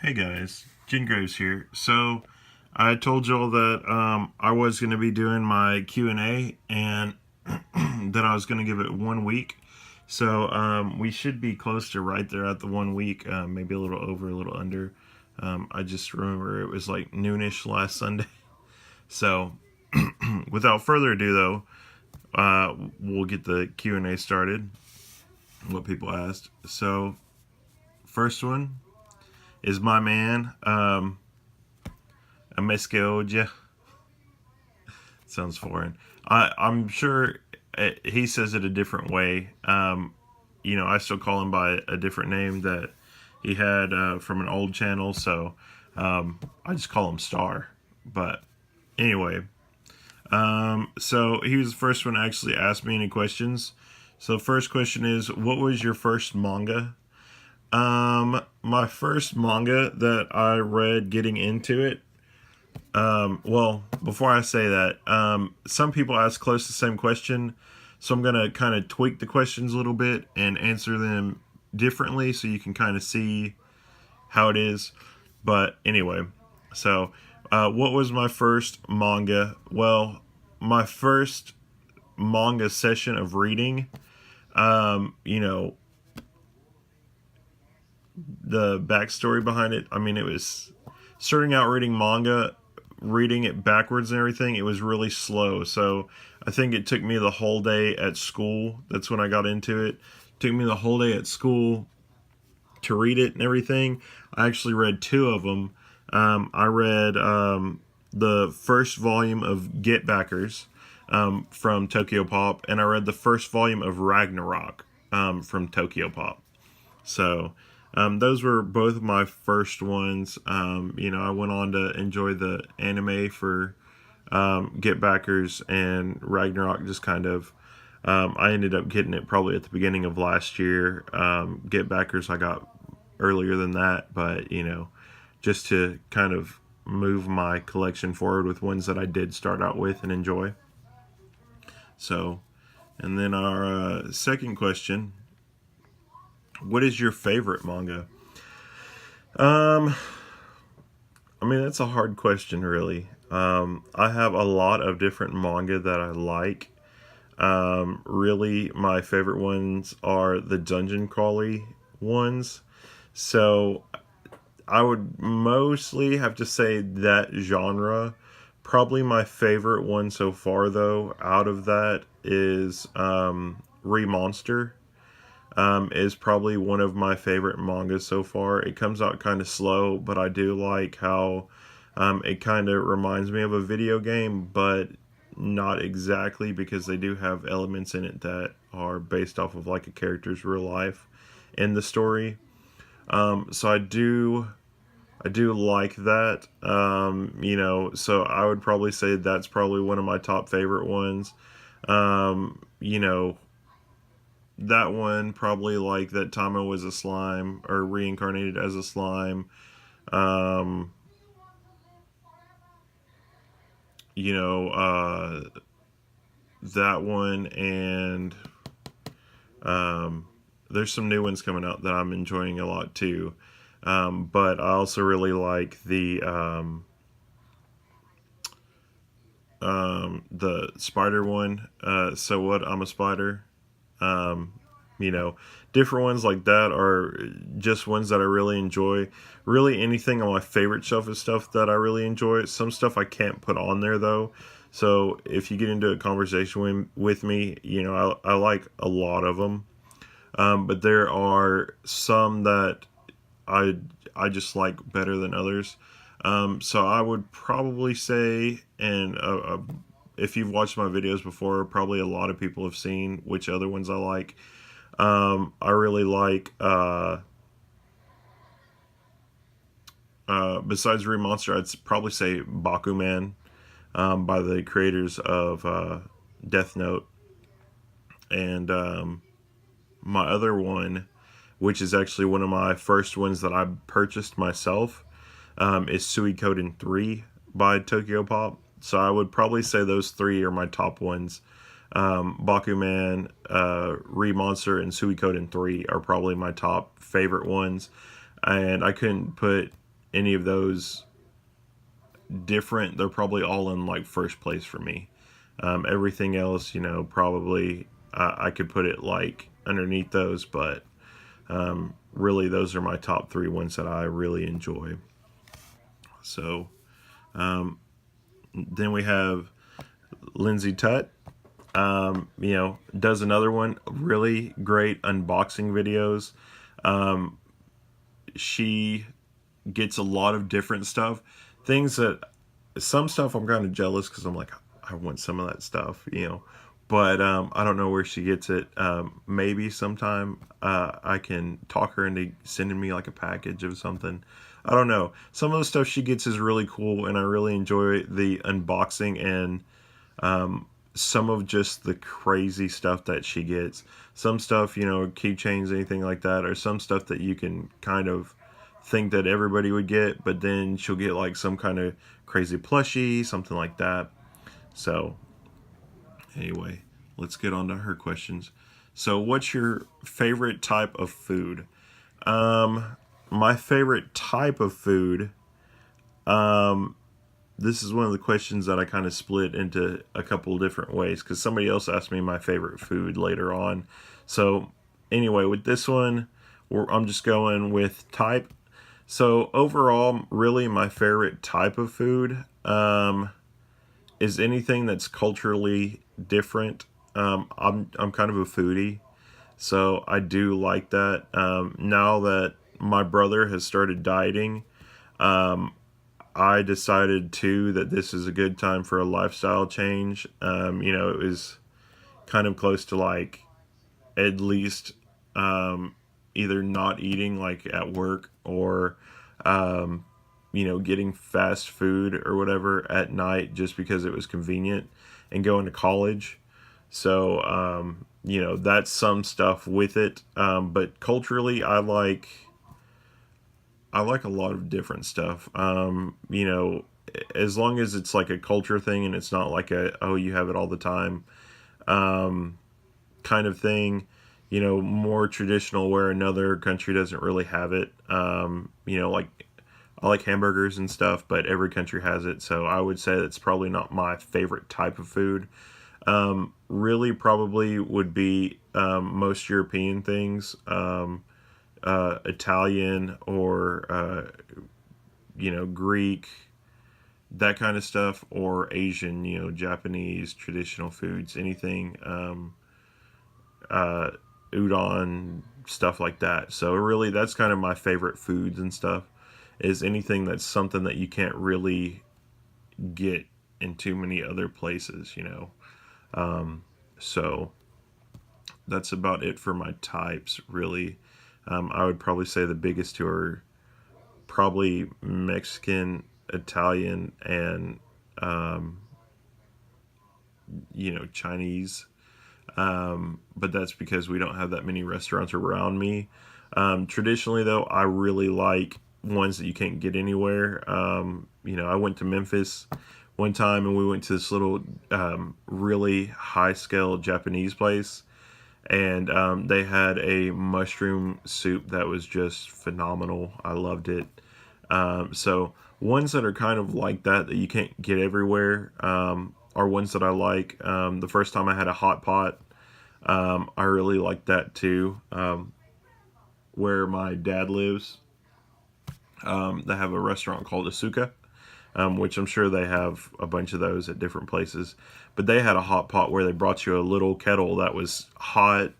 Hey guys, Jen Graves here. So I told y'all that I was going to be doing my Q&A and that I was going to give it 1 week. So we should be close to right there at the 1 week, maybe a little over, a little under. I just remember it was like noonish last Sunday. So without further ado, though, we'll get the Q&A started. What people asked. So first one is my man. Ameskeoja. Sounds foreign. I'm sure he says it a different way. I still call him by a different name that he had from an old channel, so I just call him Star. But anyway, so he was the first one to actually ask me any questions. So the first question is, what was your first manga? My first manga that I read getting into it. Well, before I say that, some people ask close to the same question, so I'm gonna kind of tweak the questions a little bit and answer them differently, so you can kind of see how it is. But anyway, so what was my first manga? Well, my first manga session of reading, you know, the backstory behind it. I mean, it was starting out reading manga, reading it backwards and everything. It was really slow, so I think it took me the whole day at school. That's when I got into it. Took me the whole day at school to read it and everything. I actually read two of them. I read the first volume of Get Backers from Tokyo Pop, and I read the first volume of Ragnarok from Tokyo Pop. So those were both of my first ones. I went on to enjoy the anime for Get Backers and Ragnarok. Just kind of, I ended up getting it probably at the beginning of last year. Get Backers I got earlier than that, but just to kind of move my collection forward with ones that I did start out with and enjoy. So, and then our second question: what is your favorite manga? Um, I mean, that's a hard question, really. I have a lot of different manga that I like. Really, my favorite ones are the dungeon crawly ones. So, I would mostly have to say that genre. Probably my favorite one so far, though, out of that is Remonster. Is probably one of my favorite mangas so far. It comes out kind of slow, but I do like how it kind of reminds me of a video game, but not exactly, because they do have elements in it that are based off of like a character's real life in the story. So I do like that. So I would probably say that's probably one of my top favorite ones. Um, you know, that one probably, like, that Tama was a slime or reincarnated as a slime. Um, you know, that one, and there's some new ones coming out that I'm enjoying a lot too. But I also really like the spider one. So what? I'm a spider. Um, you know, Different ones like that are just ones that I really enjoy. Really, anything on my favorite shelf is stuff that I really enjoy. Some stuff I can't put on there, though. So if you get into a conversation with me, I like a lot of them. But there are some that I I just like better than others. So I would probably say, and if you've watched my videos before, probably a lot of people have seen which other ones I like. I really like, besides Re Monster, I'd probably say Bakuman, by the creators of Death Note. And my other one, which is actually one of my first ones that I purchased myself, is Suikoden 3 by Tokyo Pop. So I would probably say those three are my top ones. Bakuman, and Suikoden 3 are probably my top favorite ones. And I couldn't put any of those different, they're probably all in like first place for me. Everything else, probably I could put it like underneath those, but really those are my top three ones that I really enjoy. So then we have Lindsay Tutt. Does another one, really great unboxing videos. She gets a lot of different stuff, things that some stuff I'm kind of jealous because I'm like, I want some of that stuff. But I don't know where she gets it. Maybe sometime I can talk her into sending me like a package of something. I don't know. Some of the stuff she gets is really cool, and I really enjoy the unboxing and some of just the crazy stuff that she gets. Some stuff, keychains, anything like that, or some stuff that you can kind of think that everybody would get, but then she'll get like some kind of crazy plushie, something like that. So, anyway, let's get on to her questions. So, what's your favorite type of food? My favorite type of food, this is one of the questions that I kind of split into a couple of different ways because somebody else asked me my favorite food later on. So, anyway, with this one, I'm just going with type. So, overall, really, my favorite type of food is anything that's culturally different. I'm kind of a foodie, so I do like that. Now that my brother has started dieting, I decided too that this is a good time for a lifestyle change. It was kind of close to like at least either not eating like at work or getting fast food or whatever at night just because it was convenient and going to college. So that's some stuff with it. But culturally, I like a lot of different stuff. As long as it's like a culture thing and it's not like you have it all the time kind of thing. More traditional where another country doesn't really have it. Like I like hamburgers and stuff, but every country has it. So I would say it's probably not my favorite type of food. Really, probably would be most European things. Italian or Greek, that kind of stuff, or Asian, Japanese traditional foods, anything, udon, stuff like that. So really, that's kind of my favorite foods and stuff. Is anything that's something that you can't really get in too many other places. So that's about it for my types, really. I would probably say the biggest two are probably Mexican, Italian, and Chinese. But that's because we don't have that many restaurants around me. Traditionally, though, I really like ones that you can't get anywhere. I went to Memphis one time and we went to this little really high scale Japanese place, and they had a mushroom soup that was just phenomenal. I loved it. So ones that are kind of like that you can't get everywhere are ones that I like. The first time I had a hot pot, I really liked that too. Where my dad lives, they have a restaurant called Asuka, which I'm sure they have a bunch of those at different places. But they had a hot pot where they brought you a little kettle that was hot,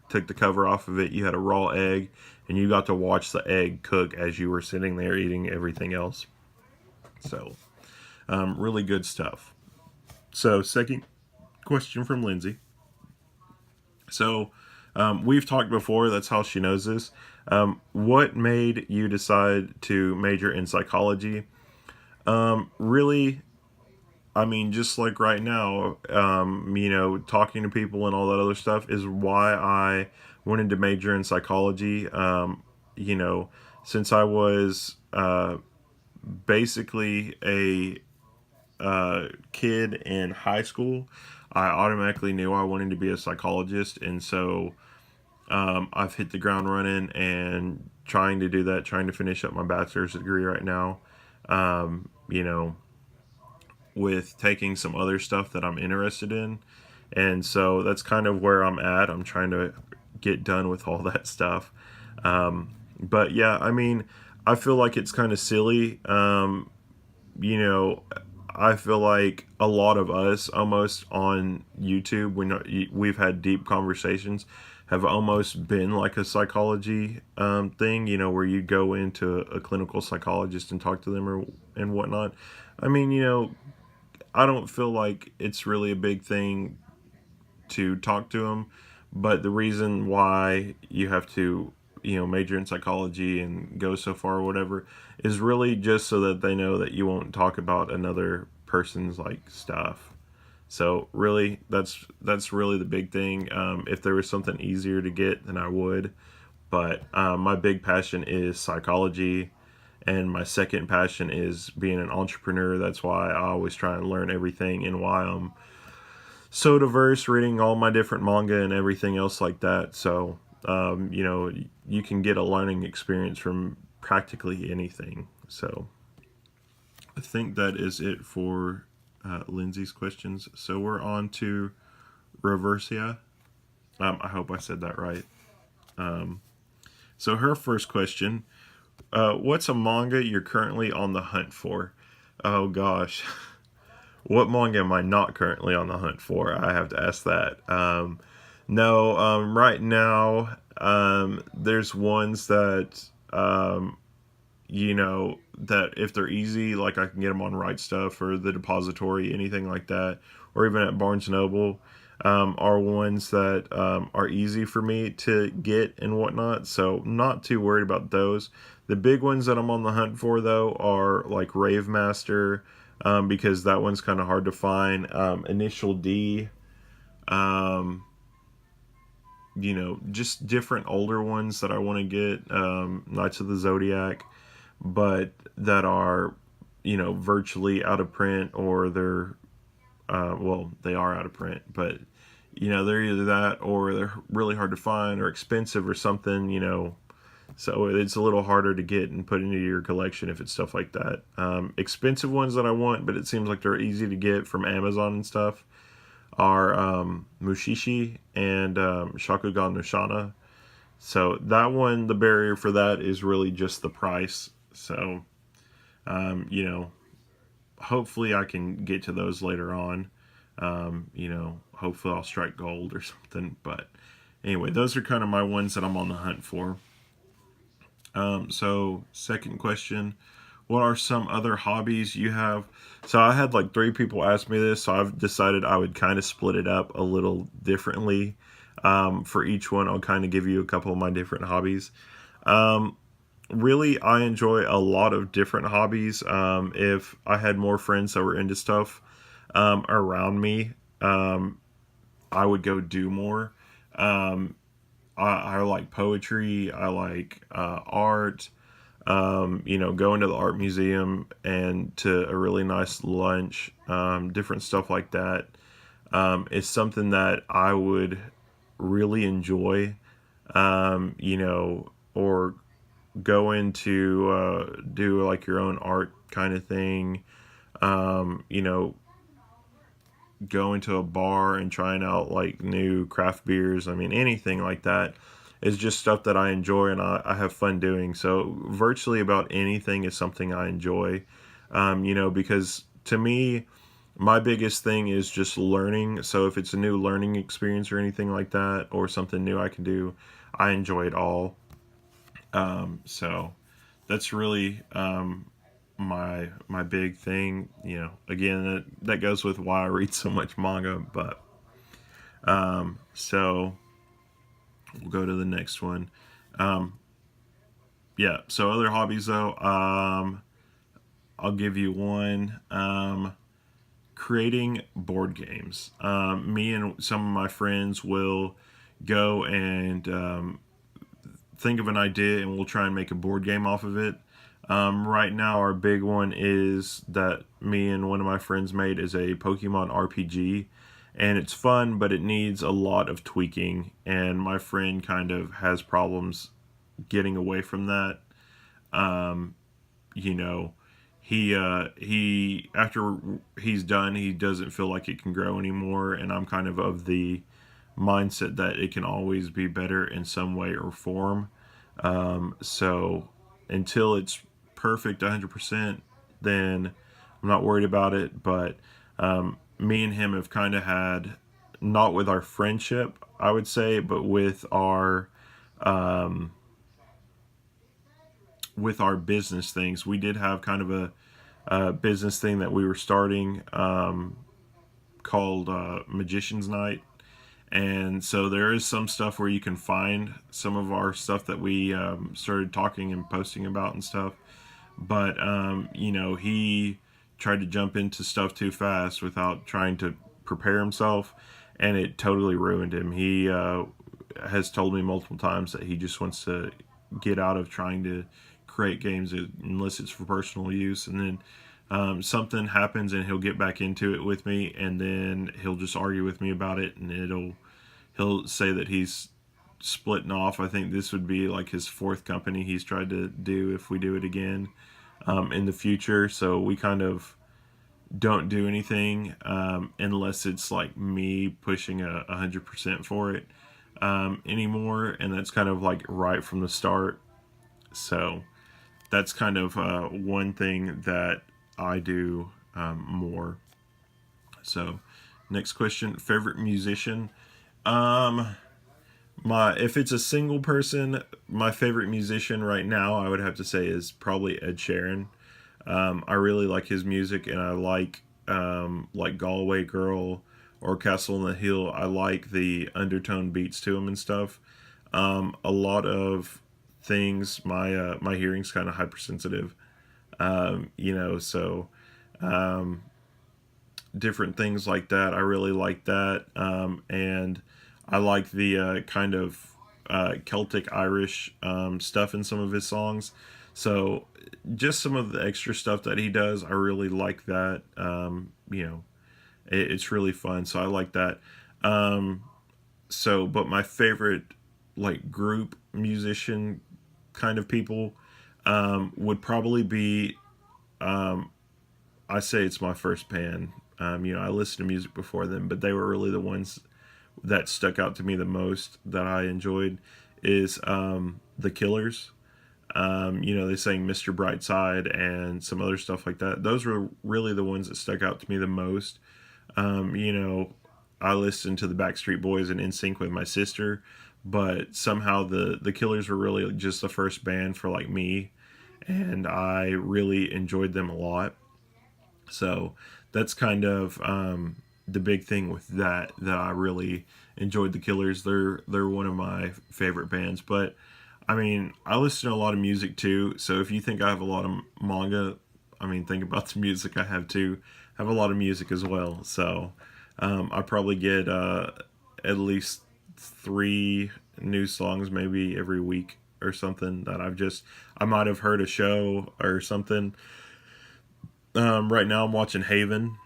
took the cover off of it, you had a raw egg, and you got to watch the egg cook as you were sitting there eating everything else. So, really good stuff. So, second question from Lindsay. So, we've talked before, that's how she knows this. What made you decide to major in psychology? Really, I mean, just like right now, talking to people and all that other stuff is why I wanted to major in psychology. Since I was basically a kid in high school, I automatically knew I wanted to be a psychologist, and so I've hit the ground running and trying to do that, trying to finish up my bachelor's degree right now. You know, with taking some other stuff that I'm interested in. And so that's kind of where I'm at. I'm trying to get done with all that stuff. But yeah, I mean, I feel like it's kind of silly. You know, I feel like a lot of us almost on YouTube, when we've had deep conversations, have almost been like a psychology thing, you know, where you go into a clinical psychologist and talk to them or and whatnot. I mean, you know, I don't feel like it's really a big thing to talk to them, but the reason why you have to, you know, major in psychology and go so far or whatever is really just so that they know that you won't talk about another person's like stuff. So really, that's really the big thing. If there was something easier to get, then I would. But my big passion is psychology, and my second passion is being an entrepreneur. That's why I always try and learn everything, and why I'm so diverse, reading all my different manga and everything else like that. So, you know, you can get a learning experience from practically anything. So, I think that is it for Lindsay's questions. So, we're on to Reversia. I hope I said that right. So, her first question: what's a manga you're currently on the hunt for? Oh gosh. What manga am I not currently on the hunt for? I have to ask that. No, right now, there's ones that, you know, that if they're easy, like I can get them on Right Stuff or the Depository, anything like that, or even at Barnes Noble, are ones that are easy for me to get and whatnot. So, not too worried about those. The big ones that I'm on the hunt for, though, are like Rave Master, because that one's kind of hard to find. Initial D, um, you know, just different older ones that I want to get. Knights of the Zodiac, but that are, you know, virtually out of print, or they're, well, they are out of print, but, you know, they're either that or they're really hard to find or expensive or something, you know. So it's a little harder to get and put into your collection if it's stuff like that. Expensive ones that I want, but it seems like they're easy to get from Amazon and stuff, are Mushishi and Shakugan no Shana. So that one, the barrier for that is really just the price. So, you know, hopefully I can get to those later on. You know, hopefully I'll strike gold or something. But anyway, those are kind of my ones that I'm on the hunt for. So second question, what are some other hobbies you have? So I had like three people ask me this, so I've decided I would kind of split it up a little differently. For each one, I'll kind of give you a couple of my different hobbies. Um, Really, I enjoy a lot of different hobbies. If I had more friends that were into stuff around me, um, I would go do more. Um, I like poetry. I like art. You know, going to the art museum and to a really nice lunch, different stuff like that, is something that I would really enjoy. You know, or go into do like your own art kind of thing. You know, go into a bar and trying out like new craft beers. I mean, anything like that is just stuff that I enjoy and I have fun doing. So virtually about anything is something I enjoy. You know, because to me, my biggest thing is just learning. So if it's a new learning experience or anything like that, or something new I can do, I enjoy it all. So that's really my big thing. You know, again, that goes with why I read so much manga. But so we'll go to the next one. Um, yeah. So other hobbies though, I'll give you one. Creating board games. Me and some of my friends will go and think of an idea and we'll try and make a board game off of it. Right now, our big one is that me and one of my friends made is a Pokemon RPG, and it's fun, but it needs a lot of tweaking. And my friend kind of has problems getting away from that. Um, you know, he after he's done, he doesn't feel like it can grow anymore, and I'm kind of the mindset that it can always be better in some way or form. So until it's perfect 100%, then I'm not worried about it. But me and him have kind of had, not with our friendship, I would say, but um, with our business things. We did have kind of a business thing that we were starting, called Magician's Night. And so there is some stuff where you can find some of our stuff that we started talking and posting about and stuff. But, he tried to jump into stuff too fast without trying to prepare himself, and it totally ruined him. He has told me multiple times that he just wants to get out of trying to create games unless it's for personal use. And then something happens and he'll get back into it with me, and then he'll just argue with me about it, and he'll say that he's splitting off. I think this would be like his fourth company he's tried to do if we do it again in the future. So we kind of don't do anything unless it's like me pushing 100% for it anymore, and that's kind of like right from the start. So that's kind of one thing that I do more. So next question, favorite musician. Um, my if it's a single person, my favorite musician right now, I would have to say, is probably Ed Sheeran. I really like his music, and I like Galway Girl or Castle on the Hill. I like the undertone beats to him and stuff. A lot of things, my hearing's kind of hypersensitive. So um, different things like that. I really like that, and I like the kind of Celtic Irish stuff in some of his songs. So just some of the extra stuff that he does, I really like that. It's really fun. So I like that. Um, but my favorite like group musician kind of people would probably be, um, I say it's my first band. I listened to music before them, but they were really the ones that stuck out to me the most that I enjoyed is the Killers. They sang Mr. Brightside and some other stuff like that. Those were really the ones that stuck out to me the most. Um, you know, I listened to the Backstreet Boys and NSYNC with my sister, but somehow the Killers were really just the first band for like me, and I really enjoyed them a lot. So that's kind of the big thing with that I really enjoyed the Killers. They're one of my favorite bands. But I mean, I listen to a lot of music too. So if you think I have a lot of manga, I mean, think about the music I have too. I have a lot of music as well. So I probably get at least three new songs maybe every week or something that I might have heard a show or something. Right now I'm watching Haven.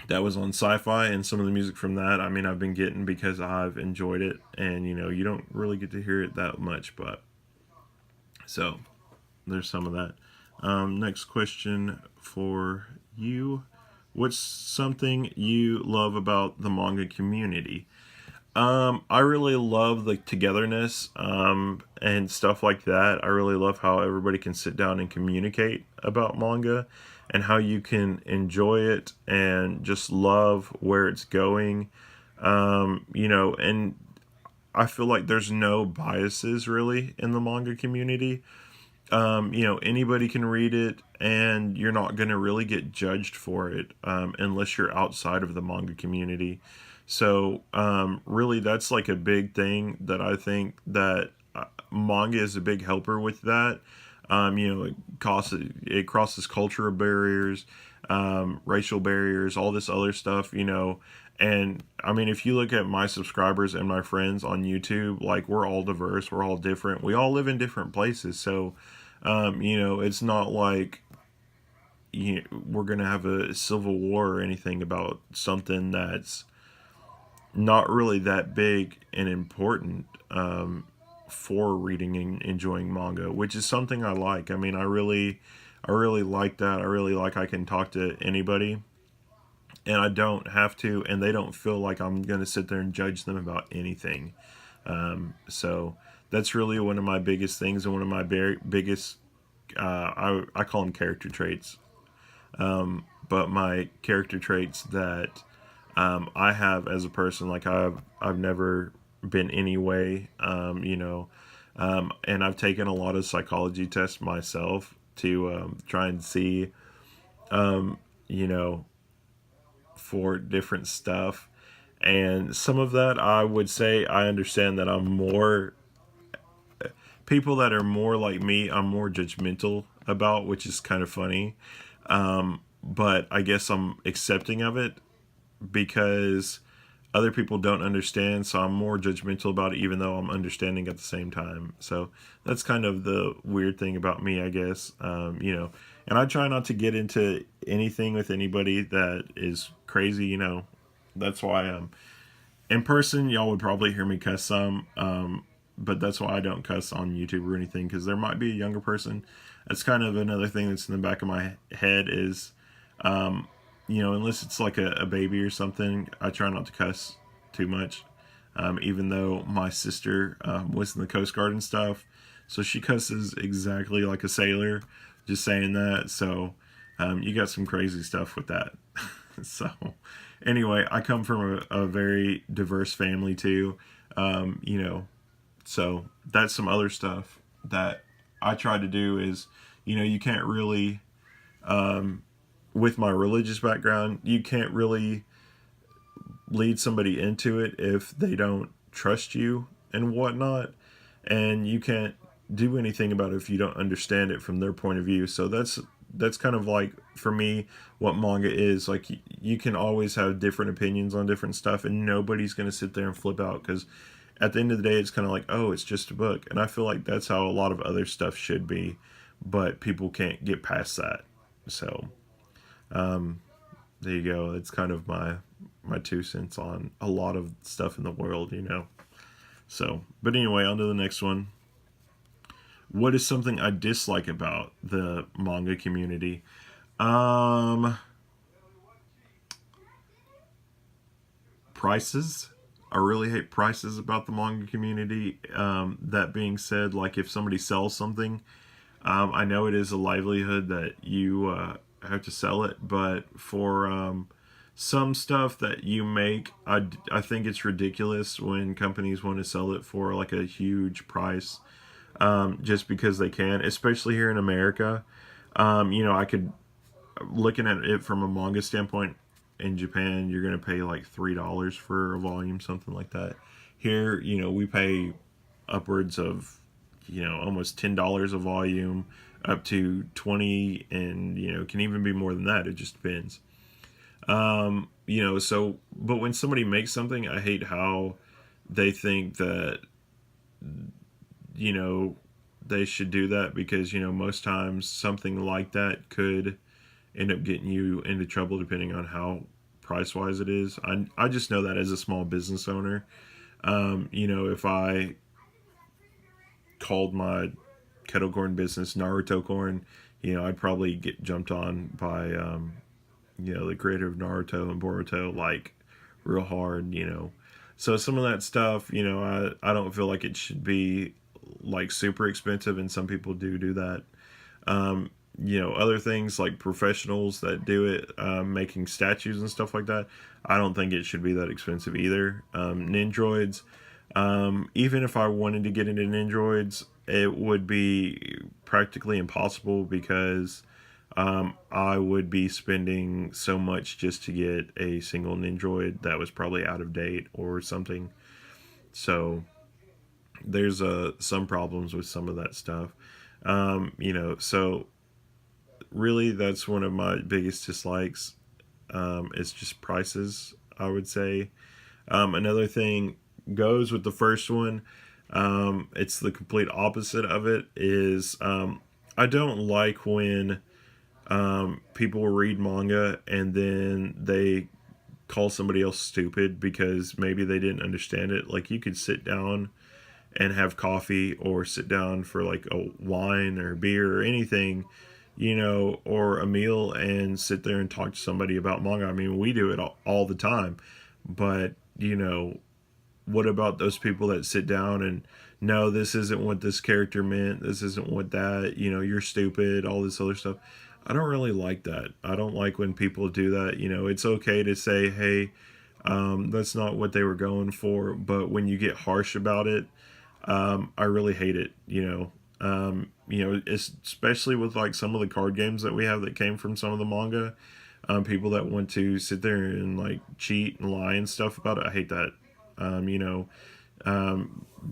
That was on Sci-Fi, and some of the music from that, I mean, I've been getting because I've enjoyed it, and you don't really get to hear it that much, but so there's some of that. Next question for you: what's something you love about the manga community? I really love the togetherness and stuff like that. I really love how everybody can sit down and communicate about manga and how you can enjoy it and just love where it's going. And I feel like there's no biases really in the manga community. Anybody can read it, and you're not going to really get judged for it unless you're outside of the manga community. So, really, that's like a big thing that I think that manga is a big helper with that. It crosses cultural barriers, racial barriers, all this other stuff. And I mean, if you look at my subscribers and my friends on YouTube, like we're all diverse, we're all different, we all live in different places. So, it's not like we're gonna have a civil war or anything about something that's not really that big and important for reading and enjoying manga, which is something I like. I mean, I really like that. I really like I can talk to anybody, and I don't have to, and they don't feel like I'm going to sit there and judge them about anything. So that's really one of my biggest things, and one of my very biggest, I call them character traits. But my character traits that I have as a person, like I've never been anyway, and I've taken a lot of psychology tests myself to try and see, you know, for different stuff. And some of that, I would say, I understand that I'm more, people that are more like me, I'm more judgmental about, which is kind of funny. But I guess I'm accepting of it because other people don't understand, so I'm more judgmental about it, even though I'm understanding at the same time. So that's kind of the weird thing about me, I guess. And I try not to get into anything with anybody that is crazy. That's why in person, y'all would probably hear me cuss some, but that's why I don't cuss on YouTube or anything, because there might be a younger person. That's kind of another thing that's in the back of my head is, unless it's like a baby or something, I try not to cuss too much. Even though my sister was in the Coast Guard and stuff, so she cusses exactly like a sailor. Just saying that. So you got some crazy stuff with that. So anyway, I come from a very diverse family too. So that's some other stuff that I try to do is, you can't really, with my religious background, you can't really lead somebody into it if they don't trust you and whatnot. And you can't do anything about it if you don't understand it from their point of view. So that's kind of like, for me, what manga is. Like, you can always have different opinions on different stuff, and nobody's going to sit there and flip out, because at the end of the day, it's kind of like, oh, it's just a book. And I feel like that's how a lot of other stuff should be, but people can't get past that. So there you go. It's kind of my 2 cents on a lot of stuff in the world. So, but anyway, on to the next one. What is something I dislike about the manga community? Prices. I really hate prices about the manga community. That being said, like, if somebody sells something, I know it is a livelihood that you have to sell it, but for some stuff that you make, I think it's ridiculous when companies want to sell it for like a huge price, just because they can, especially here in America. I could, looking at it from a manga standpoint, in Japan, you're going to pay like $3 for a volume, something like that. Here, we pay upwards of, almost $10 a volume, up to 20, and, can even be more than that. It just depends. So, but when somebody makes something, I hate how they think that, they should do that, because, most times something like that could end up getting you into trouble depending on how price-wise it is. I just know that as a small business owner, if I called my kettle corn business Naruto corn, I'd probably get jumped on by, the creator of Naruto and Boruto, like, real hard, So some of that stuff, I don't feel like it should be, like, super expensive, and some people do that. Other things like professionals that do it, making statues and stuff like that, I don't think it should be that expensive either. Nindroids, even if I wanted to get into Nindroids, it would be practically impossible, because I would be spending so much just to get a single Nindroid that was probably out of date or something. So there's some problems with some of that stuff. So really, that's one of my biggest dislikes. It's just prices, I would say. Another thing goes with the first one. It's the complete opposite of it. Is I don't like when people read manga and then they call somebody else stupid because maybe they didn't understand it. Like you could sit down and have coffee or sit down for like a wine or beer or anything, or a meal and sit there and talk to somebody about manga. I mean, we do it all the time, but what about those people that sit down and no, this isn't what this character meant, this isn't what that, you're stupid, all this other stuff. I don't really like that. I don't like when people do that. It's okay to say, hey, that's not what they were going for, but when you get harsh about it, I really hate it. Especially with like some of the card games that we have that came from some of the manga. People that want to sit there and like cheat and lie and stuff about it. I hate that.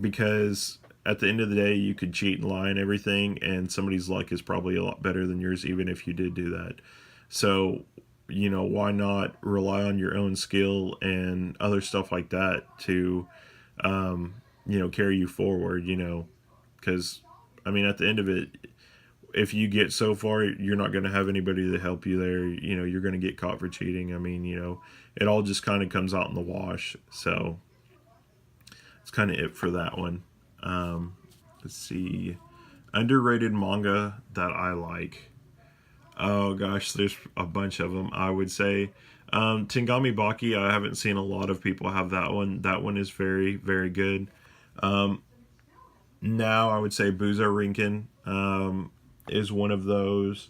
Because at the end of the day, you could cheat and lie and everything, and somebody's luck is probably a lot better than yours, even if you did do that. So, why not rely on your own skill and other stuff like that to, carry you forward, because, I mean, at the end of it, if you get so far, you're not going to have anybody to help you there. You're going to get caught for cheating. I mean, it all just kind of comes out in the wash. So it's kind of it for that one. Let's see. Underrated manga that I like. Oh gosh, there's a bunch of them, I would say. Tingami Baki, I haven't seen a lot of people have that one. That one is very, very good. Now I would say Buzo Rinkin is one of those.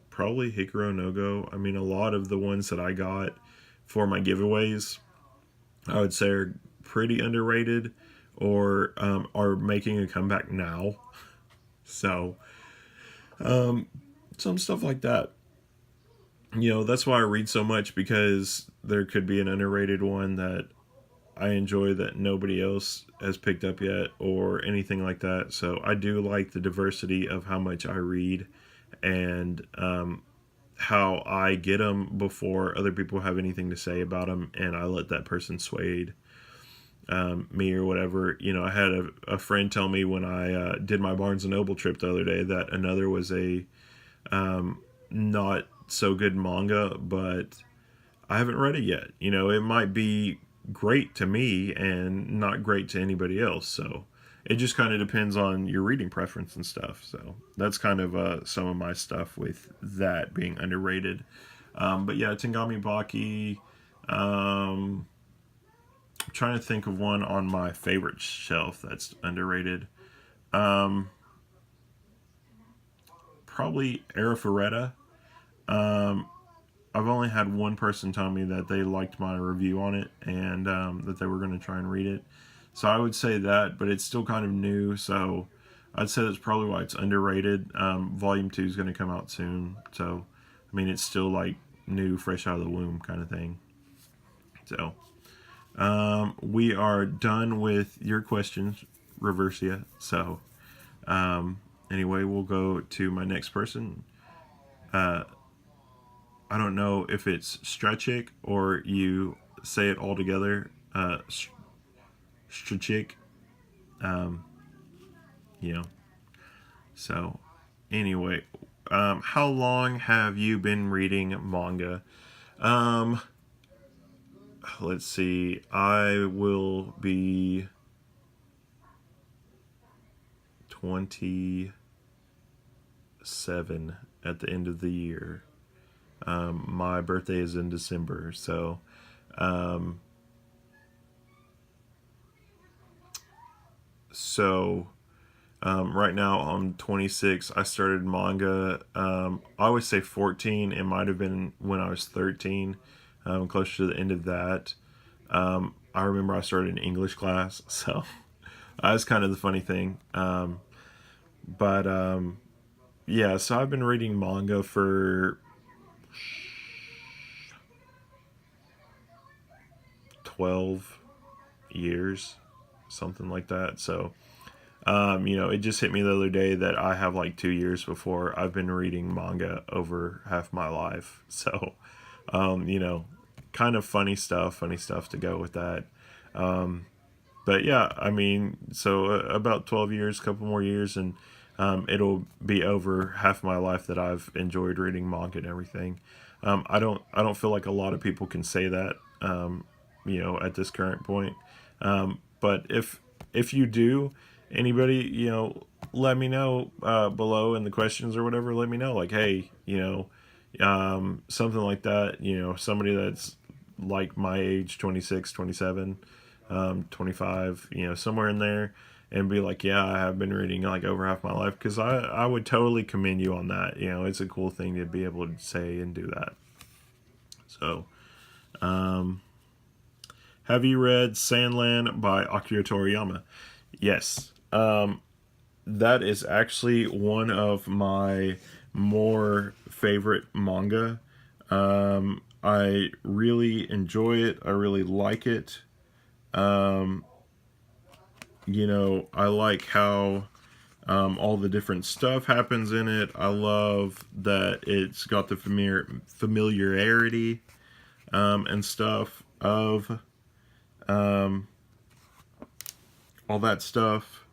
Probably Hikaru no Go. I mean, a lot of the ones that I got for my giveaways, I would say are pretty underrated or are making a comeback now. So, some stuff like that. That's why I read so much, because there could be an underrated one that I enjoy that nobody else has picked up yet or anything like that. So I do like the diversity of how much I read and how I get them before other people have anything to say about them, and I let that person sway me or whatever. I had a friend tell me when I did my Barnes & Noble trip the other day that Another was a not so good manga, but I haven't read it yet. It might be great to me and not great to anybody else. So it just kind of depends on your reading preference and stuff. So that's kind of some of my stuff with that being underrated. But yeah, Tingami Baki. I'm trying to think of one on my favorite shelf that's underrated. Probably Arifureta. I've only had one person tell me that they liked my review on it and that they were going to try and read it. So I would say that, but it's still kind of new, so I'd say that's probably why it's underrated. Volume 2 is going to come out soon, so I mean, it's still like new, fresh out of the womb kind of thing. So we are done with your questions, Reversia. So anyway, we'll go to my next person. I don't know if it's Stretchik or you say it all together. Stretchik. So anyway, how long have you been reading manga? Let's see. I will be 27 at the end of the year. My birthday is in December, so right now I'm 26. I started manga. I always say 14. It might have been when I was 13, closer to the end of that. I remember I started in English class, so that's kind of the funny thing. But yeah, so I've been reading manga for 12 years, something like that. So, it just hit me the other day that I have like 2 years before I've been reading manga over half my life. So, kind of funny stuff to go with that. But yeah, I mean, so about 12 years, a couple more years, and it'll be over half my life that I've enjoyed reading manga and everything. I don't feel like a lot of people can say that, at this current point. But if you do, anybody, let me know below in the questions or whatever. Let me know, like, hey, something like that. Somebody that's like my age, 26, 27, 25, somewhere in there, and be like, yeah, I have been reading like over half my life, because I would totally commend you on that. It's a cool thing to be able to say and do that. So, have you read Sandland by Akira Toriyama? Yes. That is actually one of my more favorite manga. I really enjoy it. I really like it. I like how all the different stuff happens in it. I love that it's got the familiarity and stuff of all that stuff.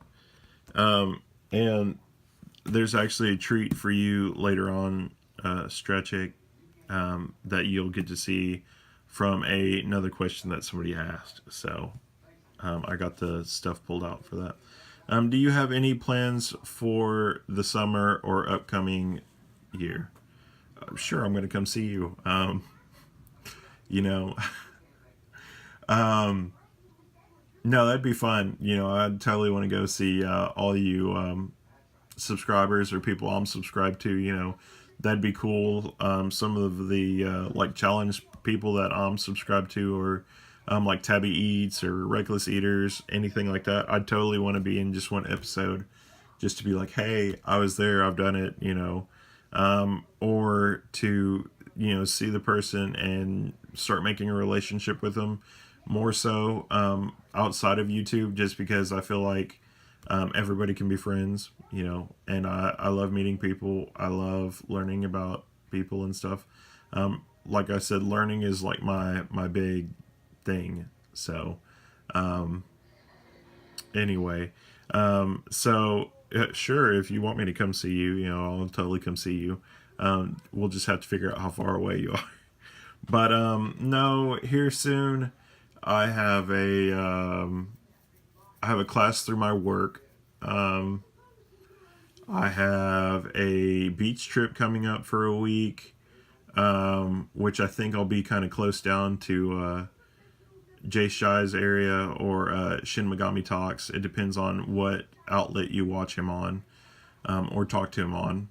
And there's actually a treat for you later on, Stretch it, that you'll get to see from another question that somebody asked. So I got the stuff pulled out for that. Do you have any plans for the summer or upcoming year? Sure, I'm going to come see you. You know, no, that'd be fun. I'd totally want to go see all you subscribers or people I'm subscribed to. That'd be cool. Some of the like challenge people that I'm subscribed to, or like Tabby Eats or Reckless Eaters, anything like that. I'd totally want to be in just one episode, just to be like, hey, I was there, I've done it, or to see the person and start making a relationship with them more so outside of YouTube, just because I feel like everybody can be friends, and I love meeting people. I love learning about people and stuff. Like I said, learning is like my big thing. So anyway, sure, if you want me to come see you, I'll totally come see you. We'll just have to figure out how far away you are. But no, here soon. I have a class through my work. I have a beach trip coming up for a week, which I think I'll be kind of close down to Jay Shai's area, or Shin Megami Talks. It depends on what outlet you watch him on, or talk to him on.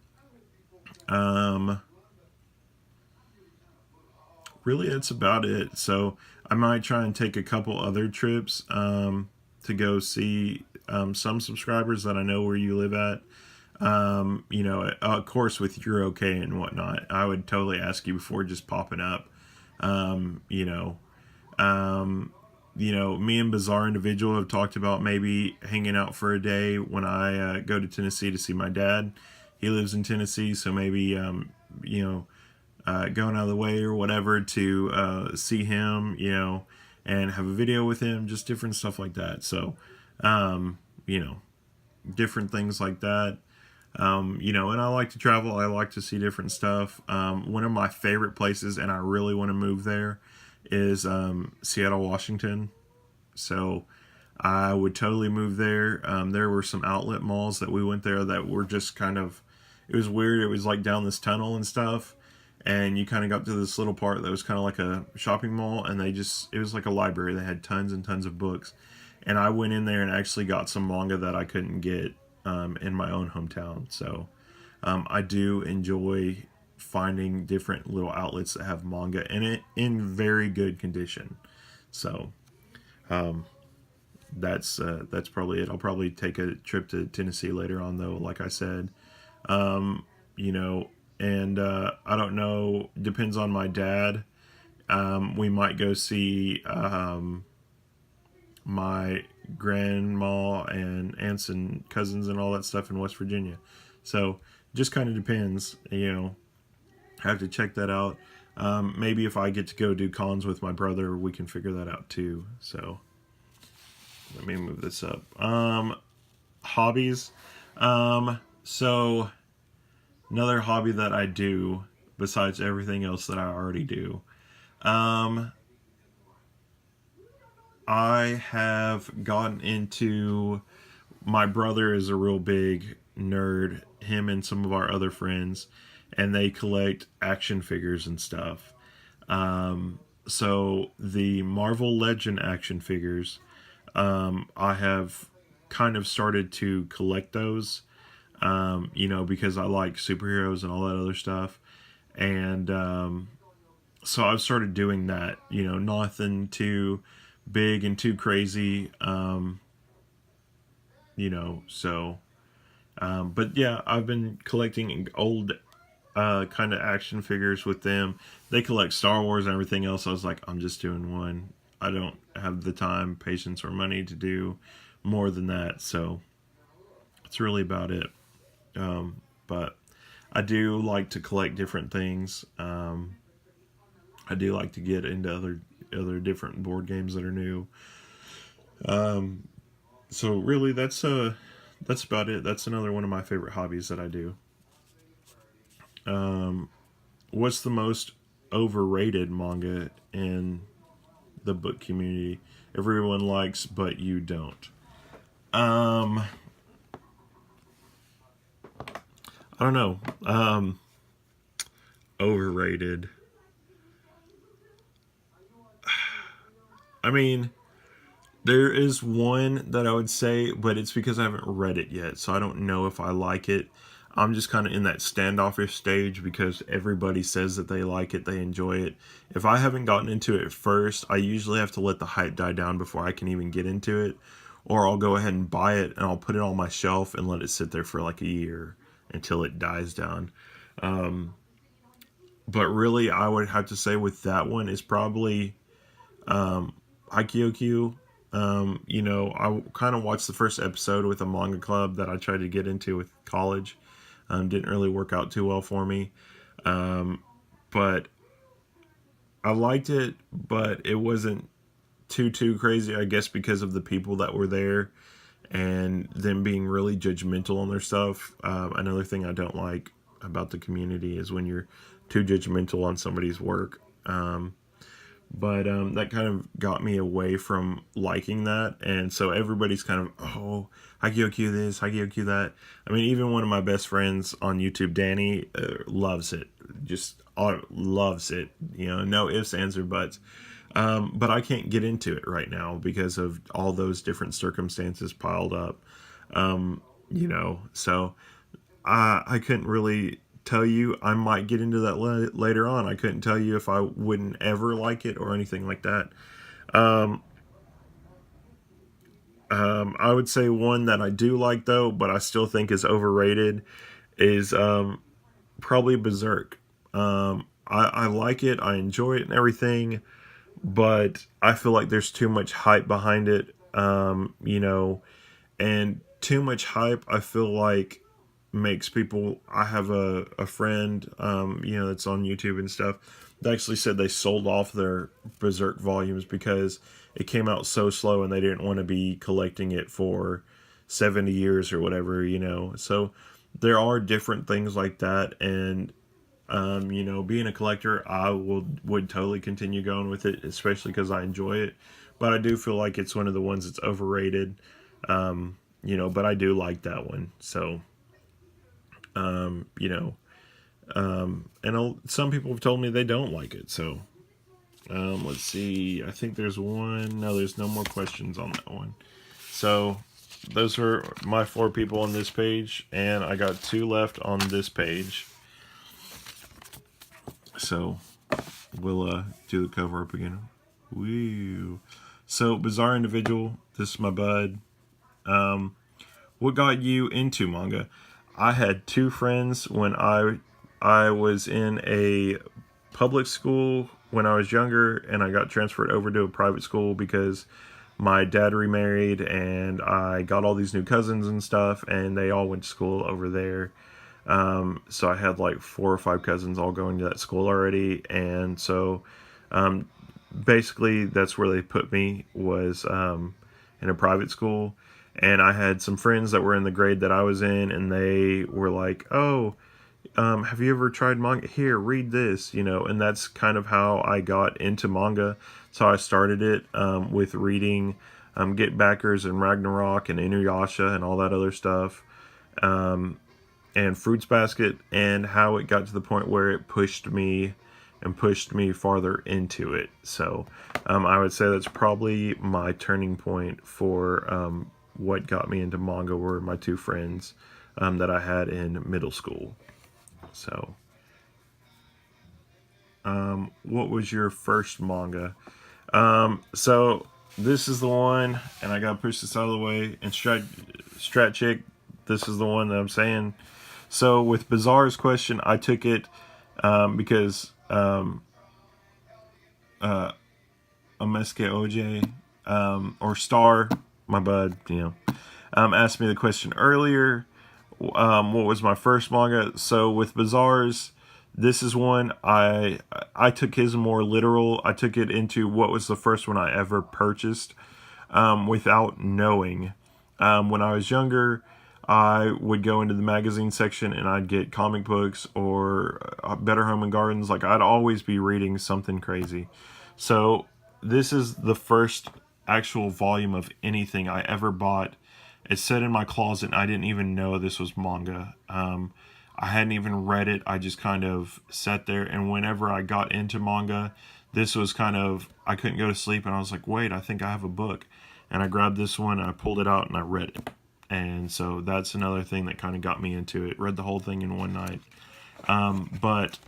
Really, that's about it. So I might try and take a couple other trips to go see some subscribers that I know where you live at. Of course, with you're okay and whatnot, I would totally ask you before just popping up. Me and Bizarre Individual have talked about maybe hanging out for a day when I go to Tennessee to see my dad. He lives in Tennessee, so maybe going out of the way or whatever to see him, and have a video with him, just different stuff like that. So, different things like that. And I like to travel. I like to see different stuff. One of my favorite places, and I really want to move there, is Seattle, Washington. So I would totally move there. There were some outlet malls that we went there that were just kind of, it was weird. It was like down this tunnel and stuff. And you kind of got to this little part that was kind of like a shopping mall, and it was like a library. They had tons and tons of books. And I went in there and actually got some manga that I couldn't get in my own hometown. So I do enjoy finding different little outlets that have manga in it in very good condition. So that's probably it. I'll probably take a trip to Tennessee later on, though, like I said. And I don't know, depends on my dad. We might go see my grandma and aunts and cousins and all that stuff in West Virginia. So just kind of depends, have to check that out. Maybe if I get to go do cons with my brother, we can figure that out too. So let me move this up. Hobbies. So another hobby that I do besides everything else that I already do. Um, I have gotten into. My brother is a real big nerd. Him and some of our other friends, and they collect action figures and stuff. So the Marvel Legend action figures, I have kind of started to collect those. Because I like superheroes and all that other stuff, and so I've started doing that. Nothing too big and too crazy. So. But yeah, I've been collecting old kind of action figures with them. They collect Star Wars and everything else. I was like, I'm just doing one. I don't have the time, patience, or money to do more than that. So that's really about it. But I do like to collect different things. I do like to get into other different board games that are new. So really, that's about it. That's another one of my favorite hobbies that I do. What's the most overrated manga in the book community everyone likes but you don't? Um, I don't know. Overrated. I mean, there is one that I would say, but it's because I haven't read it yet, so I don't know if I like it. I'm just kind of in that standoffish stage because everybody says that they like it, they enjoy it. If I haven't gotten into it first, I usually have to let the hype die down before I can even get into it. Or I'll go ahead and buy it and I'll put it on my shelf and let it sit there for like a year until it dies down. But really, I would have to say with that one is probably Haikyokyu. I kind of watched the first episode with a manga club that I tried to get into with college. Didn't really work out too well for me. But I liked it, but it wasn't too crazy, I guess, because of the people that were there and them being really judgmental on their stuff. Another thing I don't like about the community is when you're too judgmental on somebody's work. But that kind of got me away from liking that, and so everybody's kind of, oh, Haikyokyu this, Haikyokyu that. I mean, even one of my best friends on YouTube, Danny, loves it, just loves it. No ifs, ands, or buts. But I can't get into it right now because of all those different circumstances piled up. So I couldn't really tell you. I might get into that later on. I couldn't tell you if I wouldn't ever like it or anything like that. I would say one that I do like though, but I still think is overrated, is probably Berserk. I like it. I enjoy it and everything, but I feel like there's too much hype behind it. And too much hype, I feel like makes people. I have a friend, that's on YouTube and stuff. They actually said they sold off their Berserk volumes because it came out so slow and they didn't want to be collecting it for 70 years or whatever. So there are different things like that, and being a collector, I would totally continue going with it, especially because I enjoy it. But I do feel like it's one of the ones that's overrated. But I do like that one. So, um, you know, some people have told me they don't like it. So, let's see. I think there's one. No, there's no more questions on that one. So, those are my 4 people on this page, and I got 2 left on this page. So, we'll do the cover up again. Woo. So, Bizarre Individual, this is my bud. What got you into manga? I had 2 friends when I was in a public school when I was younger, and I got transferred over to a private school because my dad remarried, and I got all these new cousins and stuff, and they all went to school over there. So I had like 4 or 5 cousins all going to that school already, and so basically that's where they put me, was in a private school. And I had some friends that were in the grade that I was in, and they were like, "Oh, have you ever tried manga? Here, read this," and that's kind of how I got into manga. So I started it with reading Get Backers and Ragnarok and Inuyasha and all that other stuff, and Fruits Basket, and how it got to the point where it pushed me farther into it. So I would say that's probably my turning point for what got me into manga were my two friends that I had in middle school. So, what was your first manga? So this is the one, and I gotta push this out of the way. And Strat Chick, this is the one that I'm saying. So with Bizarre's question, I took it because Ameske OJ or Star, my bud, asked me the question earlier. What was my first manga? So with Bizarre's, this is one I took his more literal. I took it into what was the first one I ever purchased without knowing. When I was younger, I would go into the magazine section and I'd get comic books or Better Home and Gardens. Like, I'd always be reading something crazy. So this is the first actual volume of anything I ever bought. It sat in my closet and I didn't even know this was manga. I hadn't even read it. I just kind of sat there, and whenever I got into manga, this was kind of, I couldn't go to sleep, and I was like, wait, I think I have a book. And I grabbed this one and I pulled it out and I read it. And so that's another thing that kind of got me into it. Read the whole thing in one night. But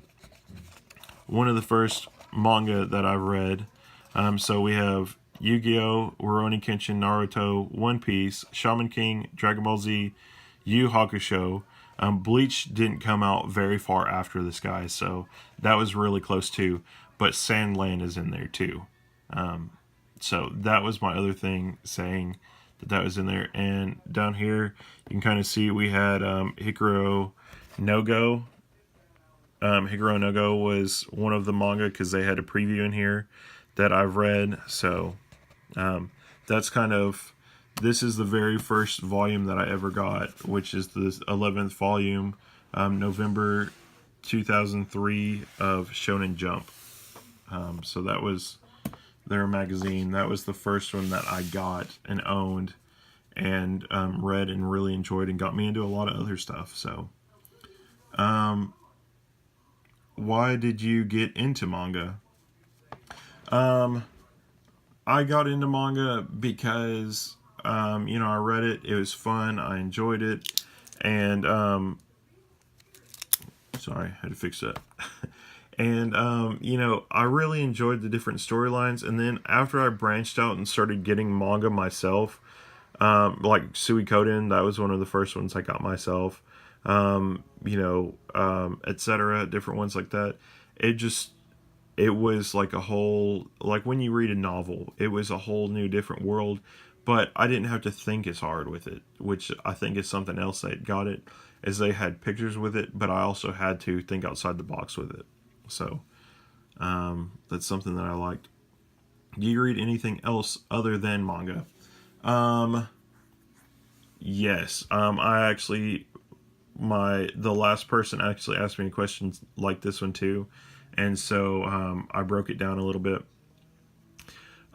one of the first manga that I read, so we have Yu-Gi-Oh!, Rurouni Kenshin, Naruto, One Piece, Shaman King, Dragon Ball Z, Yu Hakusho. Bleach didn't come out very far after this guy, so that was really close too. But Sandland is in there too. So that was my other thing, saying that was in there. And down here, you can kind of see we had Hikaru no Go. Hikaru no Go was one of the manga because they had a preview in here that I've read. So that's kind of, this is the very first volume that I ever got, which is the 11th volume, November 2003 of Shonen Jump. So that was their magazine. That was the first one that I got and owned and read and really enjoyed and got me into a lot of other stuff. So why did you get into manga? I got into manga because, I read it. It was fun. I enjoyed it. And, sorry, I had to fix that. And, I really enjoyed the different storylines. And then after I branched out and started getting manga myself, like Suikoden, that was one of the first ones I got myself, etc., different ones like that. It was like a whole, like when you read a novel, it was a whole new different world, but I didn't have to think as hard with it, which I think is something else that got it, is they had pictures with it, but I also had to think outside the box with it. So that's something that I liked. Do you read anything else other than manga? Yes. I actually, the last person actually asked me a question like this one too, and so I broke it down a little bit.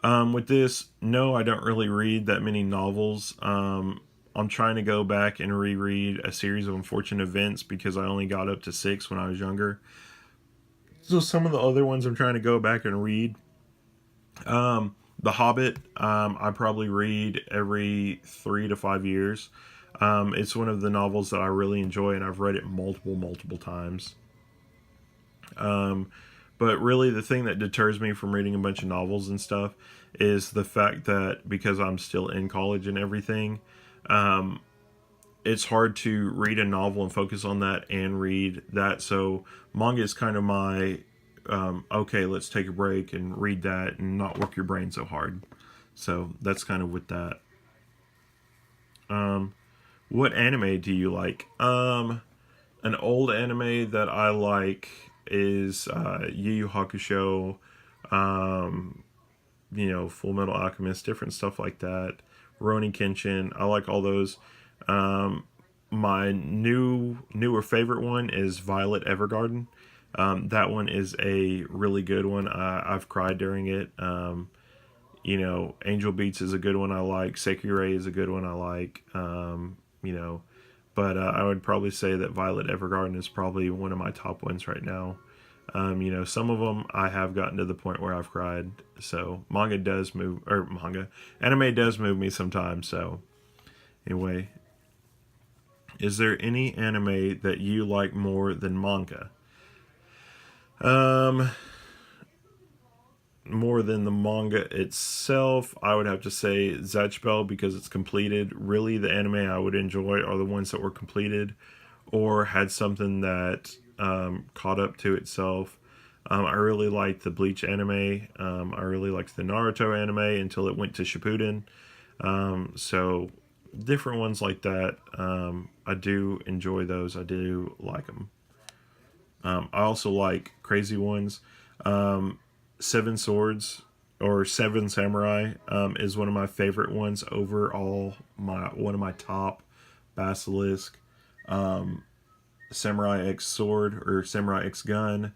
With this, no, I don't really read that many novels. I'm trying to go back and reread a series of unfortunate events because I only got up to 6 when I was younger. So some of the other ones I'm trying to go back and read. The Hobbit, I probably read every 3 to 5 years. It's one of the novels that I really enjoy, and I've read it multiple times. But really, the thing that deters me from reading a bunch of novels and stuff is the fact that because I'm still in college and everything, it's hard to read a novel and focus on that and read that. So manga is kind of my, okay, let's take a break and read that and not work your brain so hard. So that's kind of with that. What anime do you like? An old anime that I like is Yu Yu Hakusho, Full Metal Alchemist, different stuff like that. Rurouni Kenshin. I like all those. Um, my newer favorite one is Violet Evergarden. That one is a really good one. I've cried during it. Angel Beats is a good one I like. Sekirei is a good one I like. You know, but I would probably say that Violet Evergarden is probably one of my top ones right now. Some of them I have gotten to the point where I've cried. So anime does move me sometimes. So anyway, is there any anime that you like more than manga? Um, More than the manga itself, I would have to say Zatch Bell because it's completed. Really, the anime I would enjoy are the ones that were completed or had something that caught up to itself. I really liked the Bleach anime. I really liked the Naruto anime until it went to Shippuden. So different ones like that. I do enjoy those. I do like them. I also like crazy ones. Seven Swords or Seven Samurai is one of my favorite ones overall. One of my top. Basilisk, Samurai X Sword or Samurai X Gun.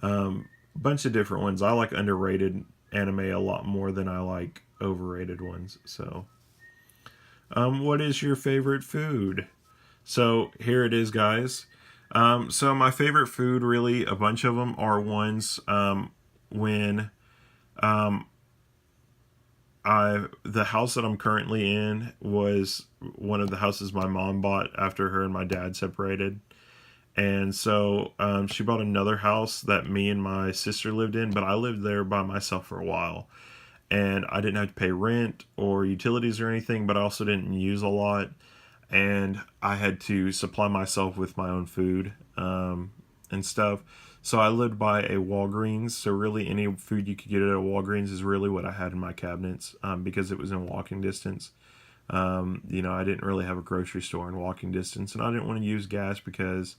Bunch of different ones. I like underrated anime a lot more than I like overrated ones. So, what is your favorite food? So here it is, guys. So my favorite food, really, a bunch of them are ones when um, the house that I'm currently in was one of the houses my mom bought after her and my dad separated. And so she bought another house that me and my sister lived in, but I lived there by myself for a while. And I didn't have to pay rent or utilities or anything, but I also didn't use a lot. And I had to supply myself with my own food and stuff. So I lived by a Walgreens. So really, any food you could get at a Walgreens is really what I had in my cabinets because it was in walking distance. I didn't really have a grocery store in walking distance, and I didn't want to use gas because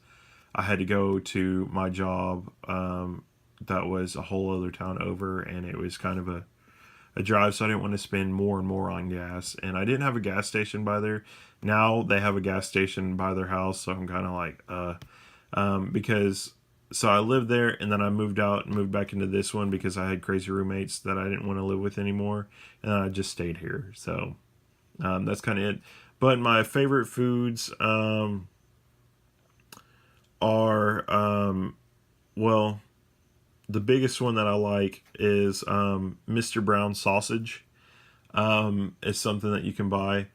I had to go to my job that was a whole other town over, and it was kind of a drive, so I didn't want to spend more and more on gas. And I didn't have a gas station by there. Now they have a gas station by their house, so I'm kind of like, because so I lived there, and then I moved out and moved back into this one because I had crazy roommates that I didn't want to live with anymore, and I just stayed here. So that's kind of it. But my favorite foods are well, the biggest one that I like is Mr. Brown sausage. It's something that you can buy.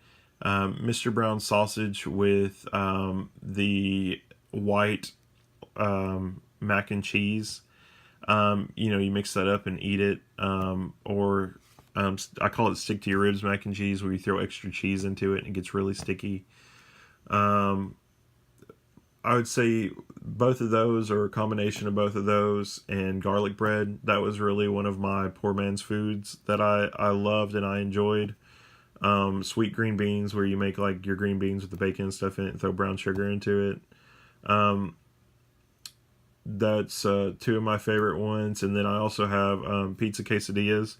Mr. Brown sausage with the white mac and cheese. You mix that up and eat it. Or I call it stick to your ribs mac and cheese, where you throw extra cheese into it and it gets really sticky. I would say both of those, or a combination of both of those, and garlic bread. That was really one of my poor man's foods that I loved and I enjoyed. Sweet green beans, where you make like your green beans with the bacon and stuff in it and throw brown sugar into it. That's two of my favorite ones. And then I also have pizza quesadillas.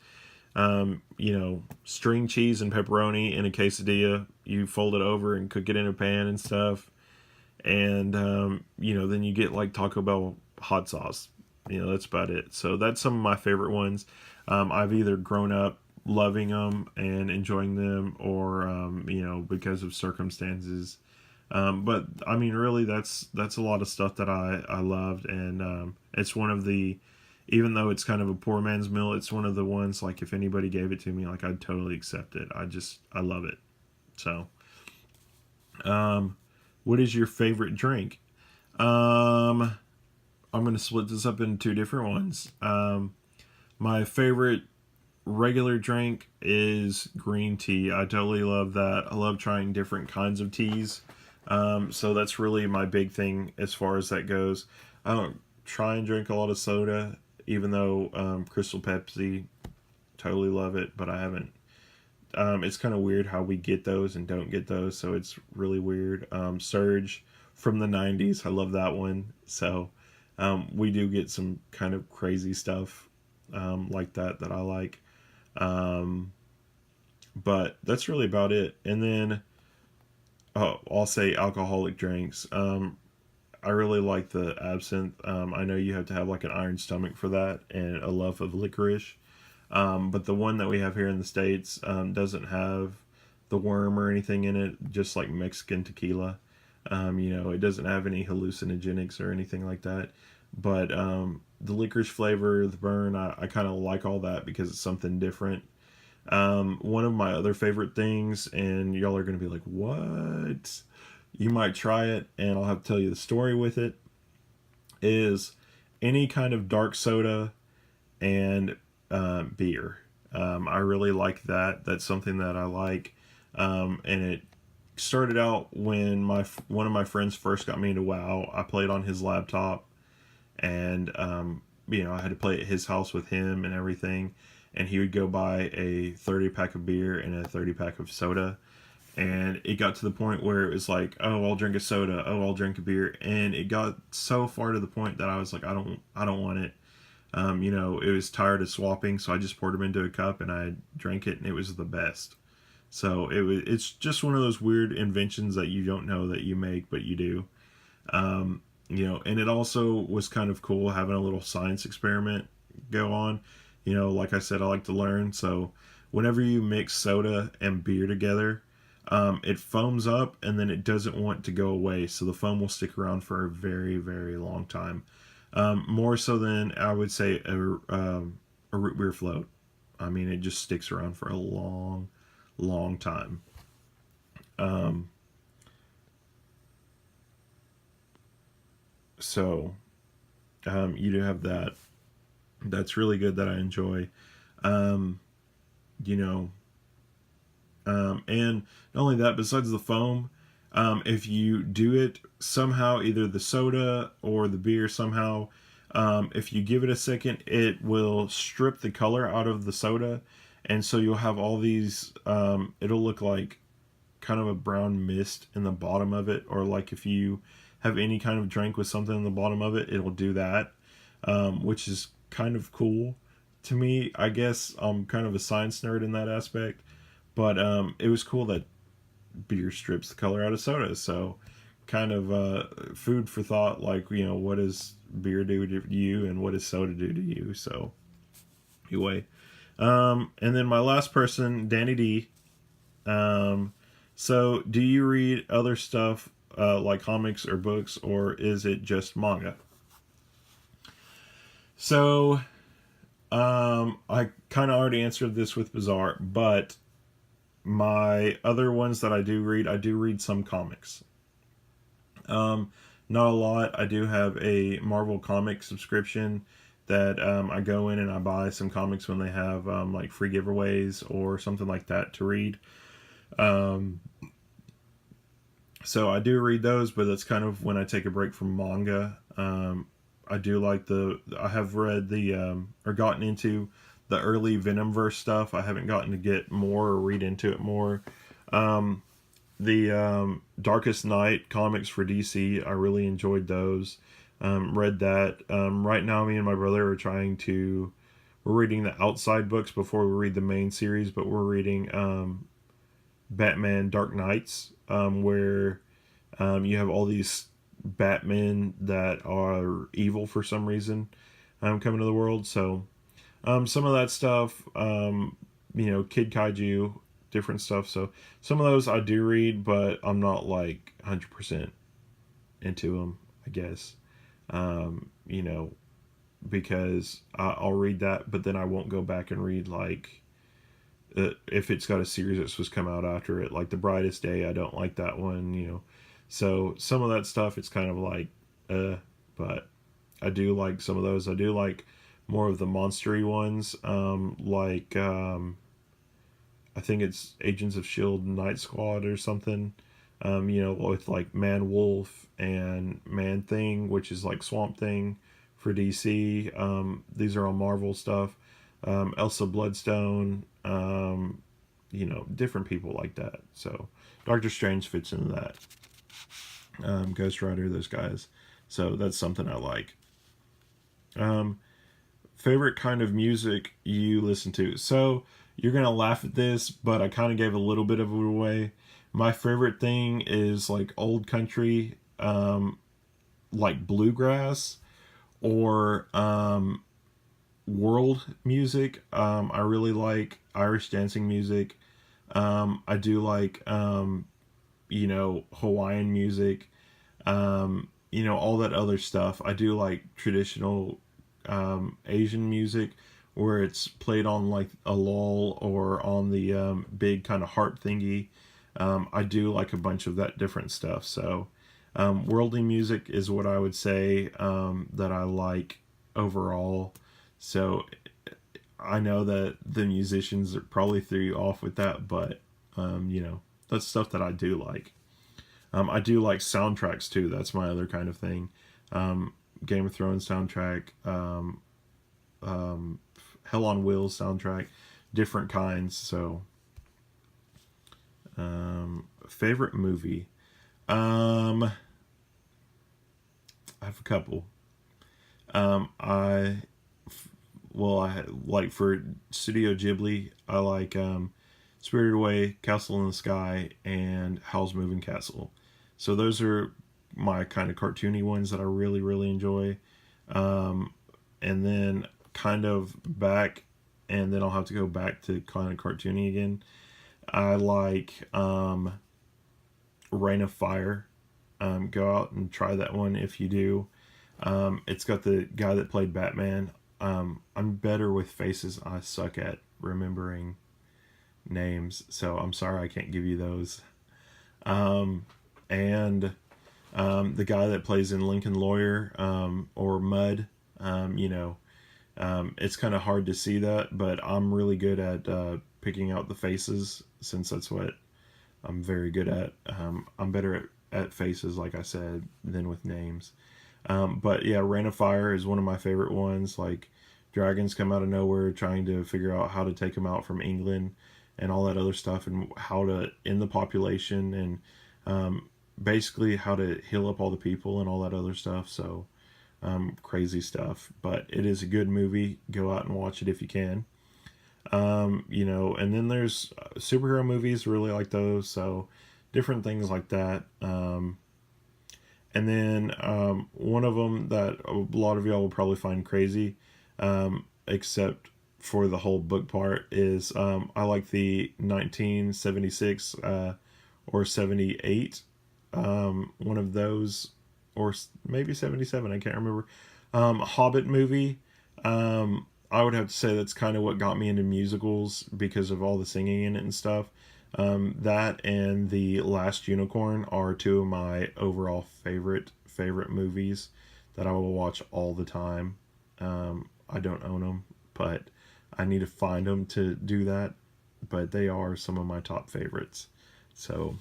String cheese and pepperoni in a quesadilla. You fold it over and cook it in a pan and stuff. And then you get like Taco Bell hot sauce. That's about it. So that's some of my favorite ones. I've either grown up loving them and enjoying them, or because of circumstances. But I mean, really, that's a lot of stuff that I loved, and it's one of the, even though it's kind of a poor man's meal, it's one of the ones, like, if anybody gave it to me, like, I'd totally accept it. I love it. So, what is your favorite drink? I'm going to split this up into two different ones. My favorite regular drink is green tea. I totally love that. I love trying different kinds of teas. So that's really my big thing as far as that goes. I don't try and drink a lot of soda, even though Crystal Pepsi, totally love it, but I haven't. It's kind of weird how we get those and don't get those, so it's really weird. Surge from the 90s, I love that one. So we do get some kind of crazy stuff like that I like. But that's really about it. And then, oh, I'll say alcoholic drinks. I really like the absinthe. I know you have to have like an iron stomach for that and a love of licorice. But the one that we have here in the States doesn't have the worm or anything in it, just like Mexican tequila. It doesn't have any hallucinogenics or anything like that. But the licorice flavor, the burn, I kind of like all that because it's something different. One of my other favorite things, and y'all are going to be like, what? You might try it, and I'll have to tell you the story with it, is any kind of dark soda and beer. I really like that. That's something that I like. And it started out when one of my friends first got me into WoW. I played on his laptop, and I had to play at his house with him and everything. And he would go buy a 30 pack of beer and a 30 pack of soda. And it got to the point where it was like, oh, I'll drink a soda, oh, I'll drink a beer, and it got so far to the point that I was like, I don't want it. It was tired of swapping, so I just poured them into a cup and I drank it, and it was the best. So it's just one of those weird inventions that you don't know that you make, but you do. And it also was kind of cool having a little science experiment go on. Like I said, I like to learn. So whenever you mix soda and beer together, it foams up and then it doesn't want to go away. So the foam will stick around for a very, very long time. More so than I would say a root beer float. I mean, it just sticks around for a long, long time. Um, so you do have that. That's really good that I enjoy. Um, you know, and not only that, besides the foam, if you do it somehow, either the soda or the beer somehow, if you give it a second, it will strip the color out of the soda. And so you'll have all these, it'll look like kind of a brown mist in the bottom of it. Or like if you have any kind of drink with something in the bottom of it, it'll do that, which is kind of cool to me. I guess I'm kind of a science nerd in that aspect. But it was cool that beer strips the color out of soda. So kind of food for thought, like, what does beer do to you and what does soda do to you? So anyway, and then my last person, Danny D. So do you read other stuff like comics or books, or is it just manga? So I kind of already answered this with Bizarre, but my other ones that I do read some comics. Not a lot. I do have a Marvel comic subscription that I go in and I buy some comics when they have like free giveaways or something like that to read. Um, so I do read those, but that's kind of when I take a break from manga. I do like I have read or gotten into the early Venomverse stuff. I haven't gotten to get more or read into it more. The Darkest Night comics for DC, I really enjoyed those. Read that. Right now, me and my brother we're reading the outside books before we read the main series, but we're reading Batman Dark Knights, where you have all these Batmen that are evil for some reason coming to the world. So some of that stuff, Kid Kaiju, different stuff. So some of those I do read, but I'm not like 100% into them, I guess. Um, you know, because I'll read that, but then I won't go back and read like if it's got a series that's supposed to come out after it, like The Brightest Day. I don't like that one. So some of that stuff, it's kind of like, but I do like some of those. I do like more of the monstery ones, I think it's Agents of Shield, Night Squad or something. With like Man Wolf and Man Thing, which is like Swamp Thing for DC. These are all Marvel stuff. Elsa Bloodstone, different people like that. So Doctor Strange fits into that. Ghost Rider, those guys. So that's something I like. Um, Favorite kind of music you listen to? So you're gonna laugh at this, but I kind of gave a little bit of it away. My favorite thing is like old country, like bluegrass or world music. I really like Irish dancing music. I do like Hawaiian music. All that other stuff. I do like traditional Asian music where it's played on like a lull or on the big kind of harp thingy. I do like a bunch of that different stuff. So, worldly music is what I would say that I like overall. So, I know that the musicians probably threw you off with that, but that's stuff that I do like. I do like soundtracks too. That's my other kind of thing. Game of Thrones soundtrack, um, Hell on Wheels soundtrack, different kinds. So, favorite movie. I have a couple. I I like for Studio Ghibli. I like Spirited Away, Castle in the Sky, and Howl's Moving Castle. So those are my kind of cartoony ones that I really really enjoy. Um, and then kind of back, and then I'll have to go back to kind of cartoony again. I like Rain of Fire. Go out and try that one if you do. It's got the guy that played Batman. I'm better with faces. I suck at remembering names, so I'm sorry I can't give you those. And the guy that plays in Lincoln Lawyer or Mud, it's kind of hard to see that, but I'm really good at picking out the faces since that's what I'm very good at. I'm better at faces, like I said, than with names. But yeah, Rain of Fire is one of my favorite ones. Like dragons come out of nowhere trying to figure out how to take them out from England and all that other stuff, and how to end the population, and basically how to heal up all the people and all that other stuff. So crazy stuff. But it is a good movie. Go out and watch it if you can. And then there's superhero movies, really like those. So different things like that. And then one of them that a lot of y'all will probably find crazy, except for the whole book part, is I like the 1976 or 78, one of those, or maybe 77, I can't remember. Hobbit movie. I would have to say that's kind of what got me into musicals because of all the singing in it and stuff. That and The Last Unicorn are two of my overall favorite movies that I will watch all the time. I don't own them, but I need to find them to do that. But they are some of my top favorites. So,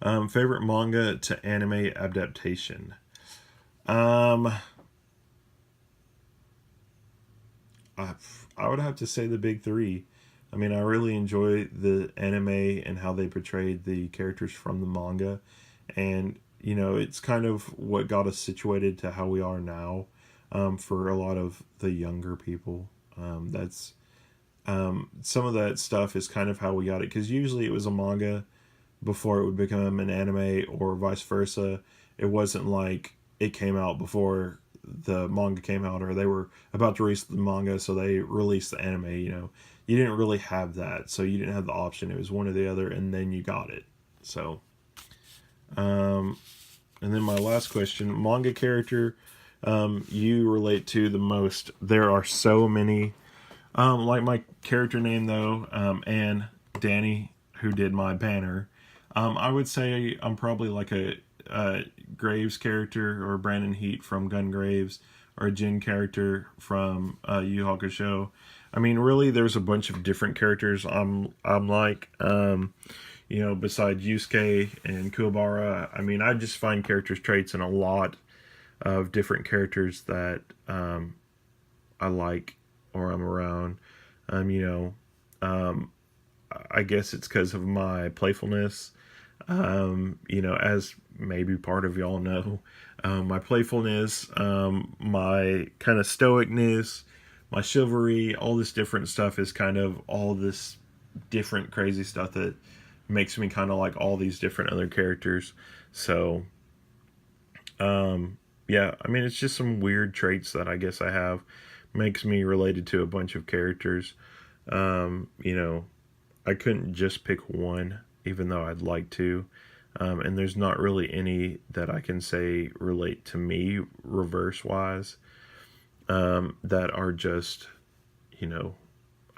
favorite manga to anime adaptation. Um, I, I would have to say the big three. I mean, I really enjoy the anime and how they portrayed the characters from the manga. And, it's kind of what got us situated to how we are now for a lot of the younger people. That's Some of that stuff is kind of how we got it. Because usually it was a manga before it would become an anime or vice versa. It wasn't like it came out before the manga came out, or they were about to release the manga, so they released the anime. You didn't really have that, so you didn't have the option. It was one or the other, and then you got it. So, and then my last question: manga character you relate to the most? There are so many. Like my character name though, and Danny, who did my banner. I would say I'm probably like a Graves character, or Brandon Heat from Gun Graves, or a Jin character from Yu Yu Hakusho. I mean, really, there's a bunch of different characters. I'm like, besides Yusuke and Kuwabara. I mean, I just find characters traits in a lot of different characters that I like or I'm around. Um, you know, um, I guess it's because of my playfulness. As maybe part of y'all know, my playfulness, my kind of stoicness, my chivalry, all this different stuff is kind of all this different crazy stuff that makes me kind of like all these different other characters. So, yeah, I mean, it's just some weird traits that I guess I have. Makes me related to a bunch of characters. You know, I couldn't just pick one, even though I'd like to. And there's not really any that I can say relate to me reverse wise, that are just, you know,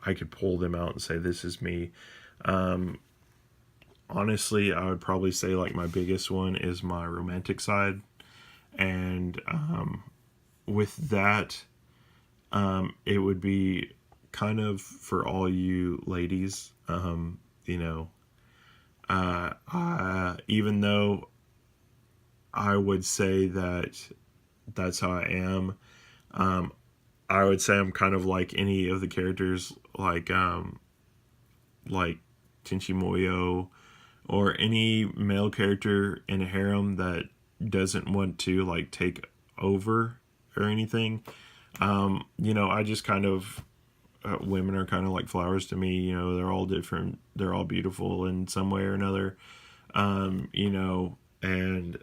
I could pull them out and say, this is me. Honestly, I would probably say like my biggest one is my romantic side. And with that, it would be kind of for all you ladies, you know, even though I would say that that's how I am, I would say I'm kind of like any of the characters, like Tenchi Moyo, or any male character in a harem that doesn't want to like take over or anything. You know, I just kind of, women are kind of like flowers to me. You know, they're all different. They're all beautiful in some way or another. You know, and,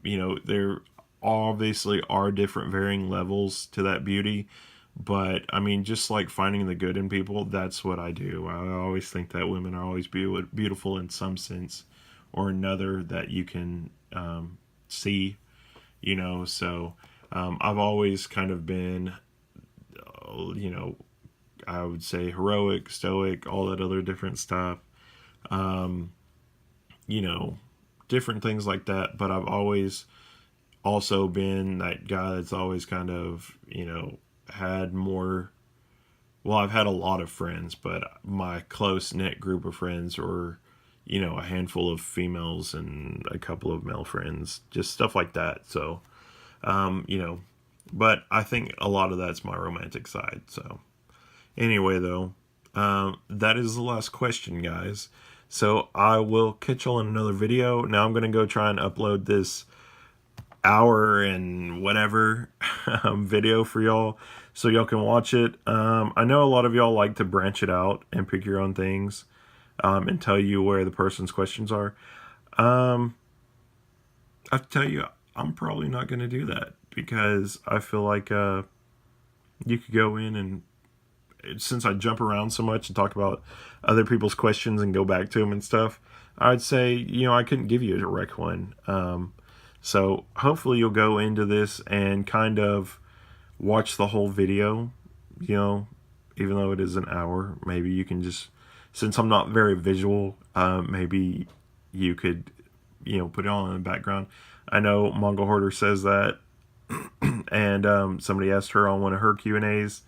you know, there obviously are different varying levels to that beauty. But I mean, just like finding the good in people, that's what I do. I always think that women are always beautiful in some sense or another that you can, see, you know. So I've always kind of been, you know, I would say heroic, stoic, all that other different stuff. You know, different things like that. But I've always also been that guy that's always kind of, you know, had more. Well, I've had a lot of friends, but my close knit group of friends were, you know, a handful of females and a couple of male friends, just stuff like that. So, you know, but I think a lot of that's my romantic side. So, anyway, though, that is the last question, guys. So I will catch y'all in another video. Now I'm going to go try and upload this hour and whatever video for y'all so y'all can watch it. I know a lot of y'all like to branch it out and pick your own things, and tell you where the person's questions are. I tell you, I'm probably not going to do that because I feel like you could go in and, since I jump around so much and talk about other people's questions and go back to them and stuff, I'd say, you know, I couldn't give you a direct one. So hopefully you'll go into this and kind of watch the whole video, you know, even though it is an hour. Maybe you can just, since I'm not very visual, maybe you could, you know, put it on in the background. I know Manga Hoarder says that, and somebody asked her on one of her Q&As,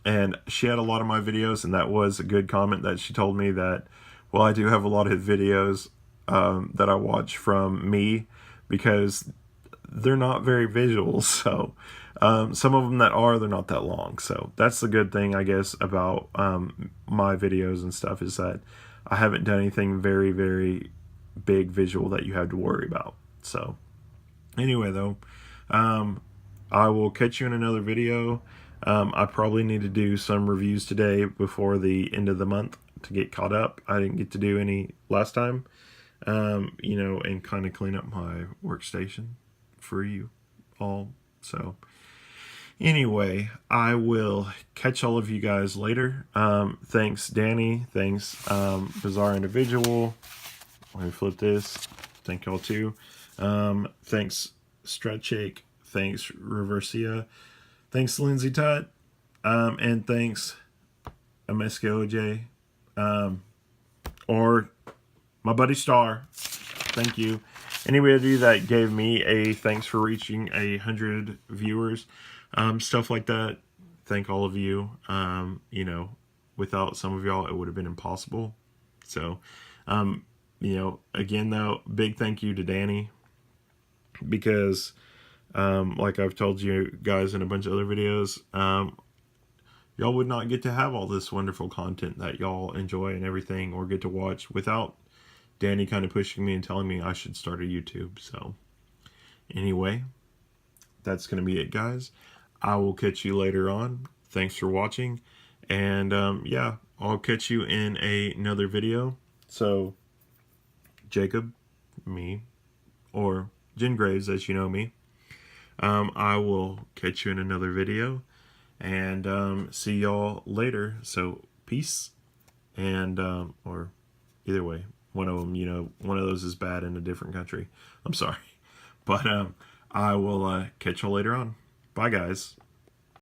and she had a lot of my videos, and that was a good comment that she told me that, well, I do have a lot of videos that I watch from me because they're not very visual. So some of them that are, they're not that long. So that's the good thing, I guess, about my videos and stuff, is that I haven't done anything very, very big visual that you have to worry about. So anyway, though, I will catch you in another video. I probably need to do some reviews today before the end of the month to get caught up. I didn't get to do any last time. You know, and kind of clean up my workstation for you all. So anyway, I will catch all of you guys later. Thanks, Danny. Thanks, Bizarre Individual. Let me flip this. Thank y'all too. Thanks, Stretch Shake. Thanks, Reversia. Thanks, Lindsay Tutt. And thanks, MSKOJ. Or my buddy Star. Thank you. Anybody that gave me a thanks for reaching 100 viewers, stuff like that. Thank all of you. You know, without some of y'all, it would have been impossible. So, you know, again, though, big thank you to Danny, because, like I've told you guys in a bunch of other videos, y'all would not get to have all this wonderful content that y'all enjoy and everything, or get to watch, without Danny kind of pushing me and telling me I should start a YouTube. So anyway, that's going to be it, guys. I will catch you later on. Thanks for watching. And yeah, I'll catch you in another video. So, Jacob, me, or Jen Graves, as you know me, I will catch you in another video. And see y'all later. So, peace. And, or either way, one of them, one of those is bad in a different country. I'm sorry. But I will catch y'all later on. Bye, guys.